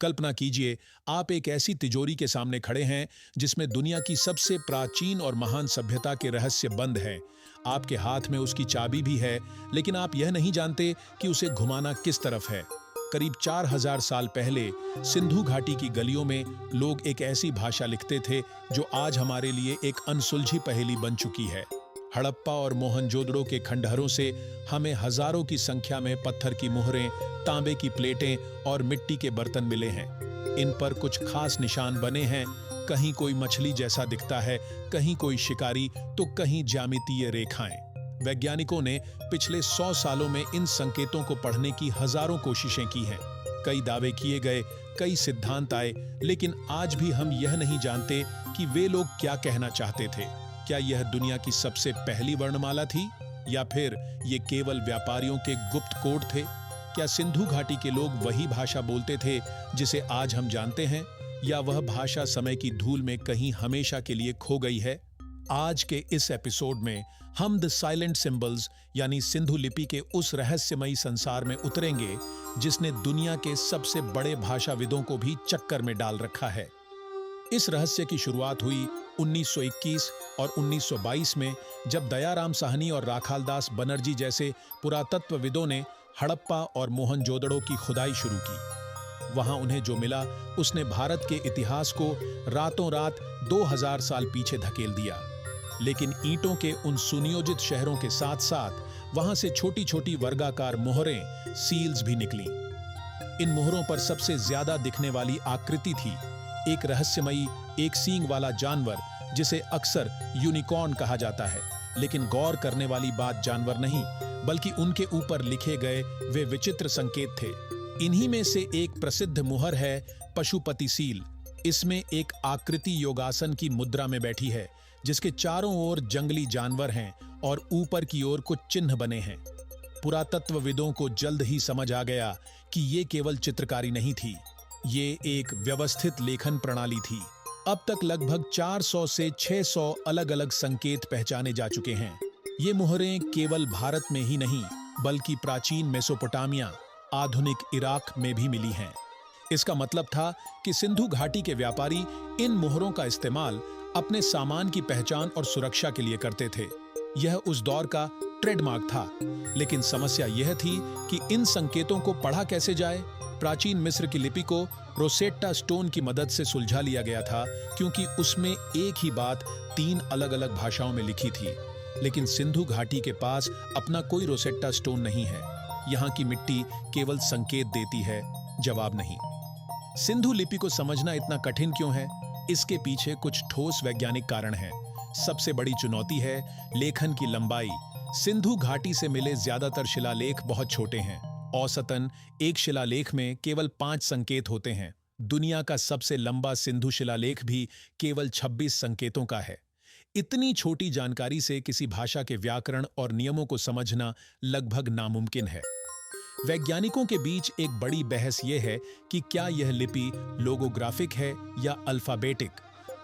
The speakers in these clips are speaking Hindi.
कल्पना कीजिए, आप एक ऐसी तिजोरी के सामने खड़े हैं जिसमें दुनिया की सबसे प्राचीन और महान सभ्यता के रहस्य बंद हैं। आपके हाथ में उसकी चाबी भी है, लेकिन आप यह नहीं जानते कि उसे घुमाना किस तरफ है। करीब 4000 साल पहले सिंधु घाटी की गलियों में लोग एक ऐसी भाषा लिखते थे जो आज हमारे लिए एक अनसुलझी पहेली बन चुकी है। हड़प्पा और मोहनजोदड़ो के खंडहरों से हमें हजारों की संख्या में पत्थर की मुहरें, तांबे की प्लेटें और मिट्टी के बर्तन मिले हैं। इन पर कुछ खास निशान बने हैं। कहीं कोई मछली जैसा दिखता है, कहीं कोई शिकारी, तो कहीं ज्यामितीय रेखाएं। वैज्ञानिकों ने पिछले 100 सालों में इन संकेतों को पढ़ने की हजारों कोशिशें की हैं। कई दावे किए गए, कई सिद्धांत आए, लेकिन आज भी हम यह नहीं जानते कि वे लोग क्या कहना चाहते थे। क्या यह दुनिया की सबसे पहली वर्णमाला थी, या फिर ये केवल व्यापारियों के गुप्त कोड थे? क्या सिंधु घाटी के लोग वही भाषा बोलते थे जिसे आज हम जानते हैं, या वह भाषा समय की धूल में कहीं हमेशा के लिए खो गई है? आज के इस एपिसोड में हम द साइलेंट सिंबल्स यानी सिंधु लिपि के उस रहस्यमयी संसार में उतरेंगे जिसने दुनिया के सबसे बड़े भाषाविदों को भी चक्कर में डाल रखा है। इस रहस्य की शुरुआत हुई 1921 और 1922 में, जब दयाराम साहनी और राखालदास बनर्जी जैसे पुरातत्वविदों ने हड़प्पा और मोहनजोदड़ो की खुदाई शुरू की। वहां उन्हें जो मिला उसने भारत के इतिहास को रातों रात 2000 साल पीछे धकेल दिया। लेकिन ईंटों के उन सुनियोजित शहरों के साथ साथ वहां से छोटी छोटी वर्गाकार मोहरें, सील्स भी निकलीं। इन मोहरों पर सबसे ज्यादा दिखने वाली आकृति थी एक रहस्यमयी, एक सींग वाला जानवर जिसे अक्सर यूनिकॉर्न कहा जाता है। लेकिन गौर करने वाली बात जानवर नहीं, बल्कि उनके ऊपर लिखे गए वे विचित्र संकेत थे। इन्हीं में से एक प्रसिद्ध मुहर है पशुपति सील। इसमें एक आकृति योगासन की मुद्रा में बैठी है, जिसके चारों ओर जंगली जानवर हैं और ऊपर की ओर कुछ चिन्ह बने हैं। पुरातत्वविदों को जल्द ही समझ आ गया कि ये केवल चित्रकारी नहीं थी, ये एक व्यवस्थित लेखन प्रणाली थी। अब तक लगभग 400 से 600 अलग अलग संकेत पहचाने जा चुके हैं। ये मुहरें केवल भारत में ही नहीं, बल्कि प्राचीन मेसोपोटामिया, आधुनिक इराक में भी मिली हैं। इसका मतलब था कि सिंधु घाटी के व्यापारी इन मुहरों का इस्तेमाल अपने सामान की पहचान और सुरक्षा के लिए करते थे। यह उस दौर का ट्रेडमार्क था। लेकिन समस्या यह थी कि इन संकेतों को पढ़ा कैसे जाए। प्राचीन मिस्र की लिपि को रोसेट्टा स्टोन की मदद से सुलझा लिया गया था, क्योंकि उसमें एक ही बात 3 अलग अलग भाषाओं में लिखी थी। लेकिन सिंधु घाटी के पास अपना कोई रोसेट्टा स्टोन नहीं है। यहाँ की मिट्टी केवल संकेत देती है, जवाब नहीं। सिंधु लिपि को समझना इतना कठिन क्यों है? इसके पीछे कुछ ठोस वैज्ञानिक कारण हैं। सबसे बड़ी चुनौती है लेखन की लंबाई। सिंधु घाटी से मिले ज्यादातर शिलालेख बहुत छोटे हैं। औसतन एक शिलालेख में केवल 5 संकेत होते हैं। दुनिया का सबसे लंबा सिंधु शिलालेख भी केवल 26 संकेतों का है। इतनी छोटी जानकारी से किसी भाषा के व्याकरण और नियमों को समझना लगभग नामुमकिन है। वैज्ञानिकों के बीच एक बड़ी बहस यह है कि क्या यह लिपि लोगोग्राफिक है या अल्फाबेटिक।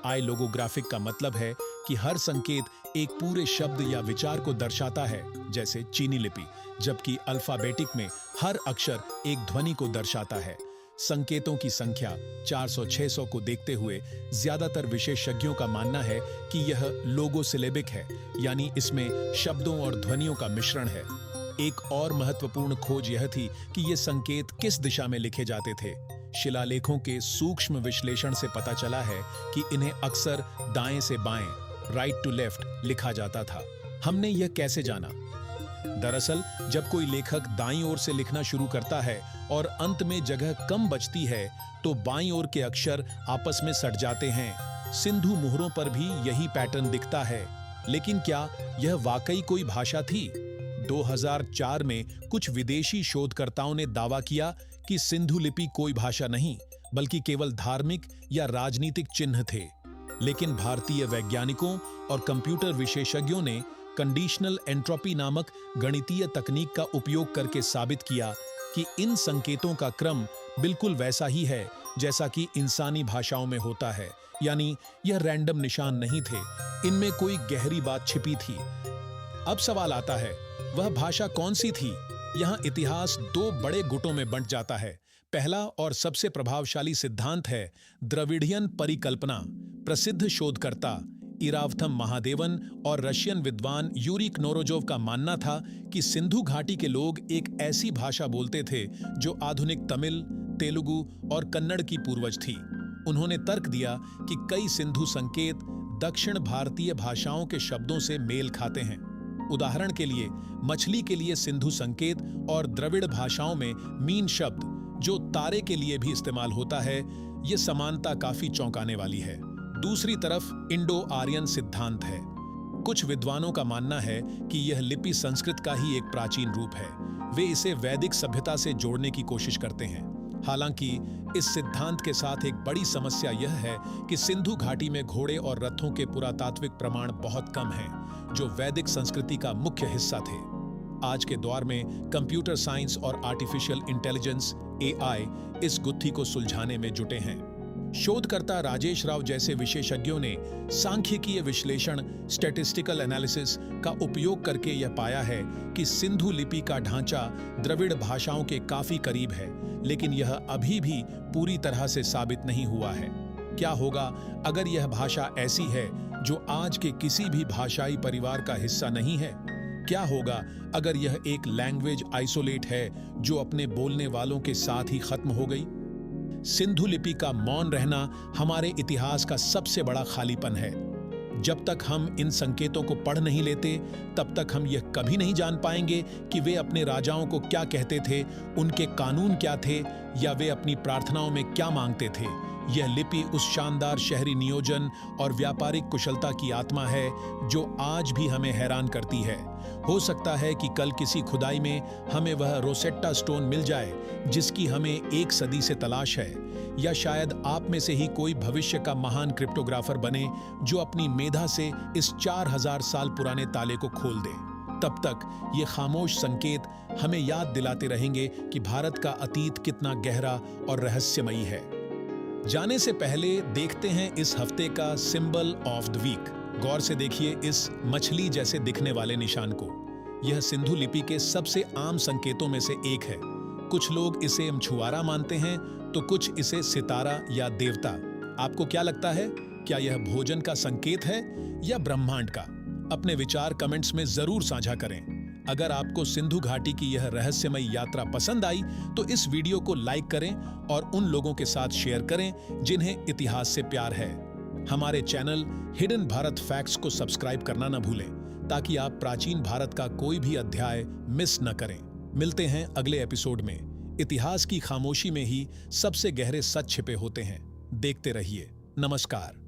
लोगोग्राफिक का मतलब है कि हर संकेत एक पूरे शब्द या विचार को दर्शाता है, जैसे चीनी लिपि, जबकि अल्फाबेटिक में हर अक्षर एक ध्वनि को दर्शाता है। संकेतों की संख्या 400-600 को देखते हुए ज्यादातर विशेषज्ञों का मानना है कि यह लोगोसिलेबिक है, यानी इसमें शब्दों और ध्वनियों का मिश्रण है। एक और महत्वपूर्ण खोज यह थी कि ये संकेत किस दिशा में लिखे जाते थे। शिलालेखों के सूक्ष्म विश्लेषण से पता चला है कि इन्हें अक्सर दाएं से बाएं, राइट टू लेफ्ट लिखा जाता था। हमने यह कैसे जाना? दरअसल जब कोई लेखक दाईं ओर से लिखना शुरू करता है और अंत में जगह कम बचती है, तो बाईं ओर के अक्षर आपस में सट जाते हैं। सिंधु मुहरों पर भी यही पैटर्न दिखता है। लेकिन क्या यह वाकई कोई भाषा थी? 2004 में कुछ विदेशी शोधकर्ताओं ने दावा किया कि सिंधु लिपि कोई भाषा नहीं, बल्कि केवल धार्मिक या राजनीतिक चिन्ह थे। लेकिन भारतीय वैज्ञानिकों और कंप्यूटर विशेषज्ञों ने कंडीशनल एंट्रोपी नामक गणितीय तकनीक का उपयोग करके साबित किया कि इन संकेतों का क्रम बिल्कुल वैसा ही है जैसा कि इंसानी भाषाओं में होता है। यानी यह रैंडम निशान नहीं थे, इनमें कोई गहरी बात छिपी थी। अब सवाल आता है, वह भाषा कौन सी थी? यहाँ इतिहास 2 बड़े गुटों में बंट जाता है। पहला और सबसे प्रभावशाली सिद्धांत है द्रविडियन परिकल्पना। प्रसिद्ध शोधकर्ता इरावथम महादेवन और रशियन विद्वान यूरी क्नोरोजोव का मानना था कि सिंधु घाटी के लोग एक ऐसी भाषा बोलते थे जो आधुनिक तमिल, तेलुगु और कन्नड़ की पूर्वज थी। उन्होंने तर्क दिया कि कई सिंधु संकेत दक्षिण भारतीय भाषाओं के शब्दों से मेल खाते हैं। उदाहरण के लिए मछली के लिए सिंधु संकेत और द्रविड़ भाषाओं में मीन शब्द जो तारे के लिए भी इस्तेमाल होता है, ये समानता काफी चौंकाने वाली है। दूसरी तरफ इंडो आर्यन सिद्धांत है। कुछ विद्वानों का मानना है कि यह लिपि संस्कृत का ही एक प्राचीन रूप है। वे इसे वैदिक सभ्यता से जोड़ने की कोशिश करते हैं। हालांकि इस सिद्धांत के साथ एक बड़ी समस्या यह है कि सिंधु घाटी में घोड़े और रथों के पुरातात्विक प्रमाण बहुत कम हैं, जो वैदिक संस्कृति का मुख्य हिस्सा थे। आज के दौर में कंप्यूटर साइंस और आर्टिफिशियल इंटेलिजेंस (AI) इस गुत्थी को सुलझाने में जुटे हैं। शोधकर्ता राजेश राव जैसे विशेषज्ञों ने सांख्यिकीय विश्लेषण स्टैटिस्टिकल एनालिसिस का उपयोग करके यह पाया है कि सिंधु लिपि का ढांचा द्रविड़ भाषाओं के काफी करीब है, लेकिन यह अभी भी पूरी तरह से साबित नहीं हुआ है। क्या होगा अगर यह भाषा ऐसी है जो आज के किसी भी भाषाई परिवार का हिस्सा नहीं है? क्या होगा अगर यह एक लैंग्वेज आइसोलेट है जो अपने बोलने वालों के साथ ही खत्म हो गई? सिंधु लिपि का मौन रहना हमारे इतिहास का सबसे बड़ा खालीपन है। जब तक हम इन संकेतों को पढ़ नहीं लेते, तब तक हम यह कभी नहीं जान पाएंगे कि वे अपने राजाओं को क्या कहते थे, उनके कानून क्या थे, या वे अपनी प्रार्थनाओं में क्या मांगते थे। यह लिपि उस शानदार शहरी नियोजन और व्यापारिक कुशलता की आत्मा है जो आज भी हमें हैरान करती है। हो सकता है कि कल किसी खुदाई में हमें वह रोसेट्टा स्टोन मिल जाए जिसकी हमें एक सदी से तलाश है, या शायद आप में से ही कोई भविष्य का महान क्रिप्टोग्राफर बने जो अपनी मेधा से इस 4000 साल पुराने ताले को खोल दे। तब तक ये खामोश संकेत हमें याद दिलाते रहेंगे कि भारत का अतीत कितना गहरा और रहस्यमयी है। जाने से पहले देखते हैं इस हफ्ते का सिंबल ऑफ द वीक। गौर से देखिए इस मछली जैसे दिखने वाले निशान को। यह सिंधु लिपि के सबसे आम संकेतों में से एक है। कुछ लोग इसे मछुआरा मानते हैं तो कुछ इसे सितारा या देवता। आपको क्या लगता है? क्या यह भोजन का संकेत है या ब्रह्मांड का? अपने विचार कमेंट्स में जरूर साझा करें। अगर आपको सिंधु घाटी की यह रहस्यमयी यात्रा पसंद आई तो इस वीडियो को लाइक करें और उन लोगों के साथ शेयर करें जिन्हें इतिहास से प्यार है। हमारे चैनल हिडन भारत फैक्ट्स को सब्सक्राइब करना न भूलें ताकि आप प्राचीन भारत का कोई भी अध्याय मिस न करें। मिलते हैं अगले एपिसोड में। इतिहास की खामोशी में ही सबसे गहरे सच छिपे होते हैं। देखते रहिए। नमस्कार।